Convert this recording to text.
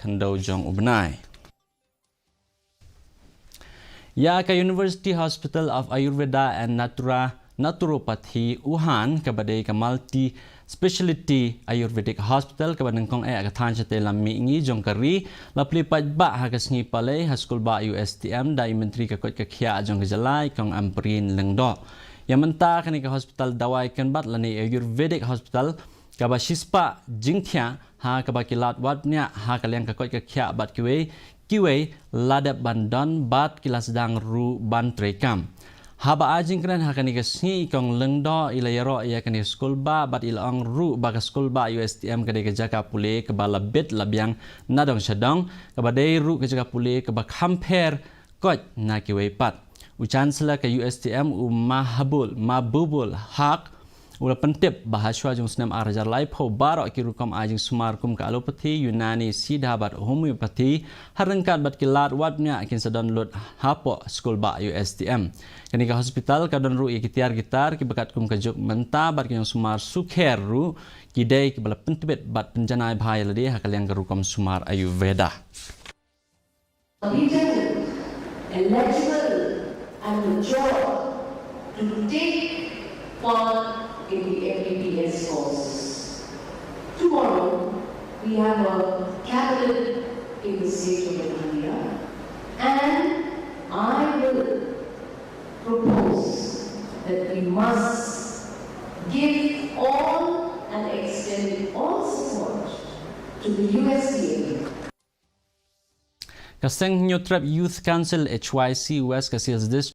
Kandau Jong Ubnai. Ya ke University Hospital of Ayurveda and Naturopathy Wuhan kabadai ke multi speciality Ayurvedic Hospital kabadang kong ke than chate lammi ngi jongkari lapli pajba ha kasngi palai ha school ba USTM da menteri ka kot ka khia jong jalai kong amprin lengdo ya menta kani ka hospital dawai kan bat lani Ayurvedic Hospital kaba shispa jingthia ha kaba kilat watnya ha kalyang ka kot ka khia bat kiwe ladap bandon bat kilas dang ru ban trekam haba ajing kran hakani kasni kong lengdo ilayaro ya kani school ba bat ilong ru ba ka school ba USTM kade ka jaka pule ke bala bet labyang nadong shadong ka badai ru ka jaka pule ke ba compare kot na kiwe pat chancellor ka USTM mabubul hak ula pentip bahaswa jong senam arajar lai pho barok kirukam ajing sumar kum ka alopathy Yunani sidha bat homeopathy harangkat bat kilat watnya akin sadon lut hapo school ba USTM kani ka hospital kadon ru ikitiar gitar ki bakat kum ka juk menta bat ki sumar sukher ru kidai ki bala pentibet bat penjanai bhai lade hakalyang karukam sumar Ayurveda eligible and mature to take part in the MBBS course. Tomorrow, we have a cabinet in the state of India, and I will propose that we must give all and extend all support to the USDA. Kaseng New Trap Youth Council HYC West Kasils District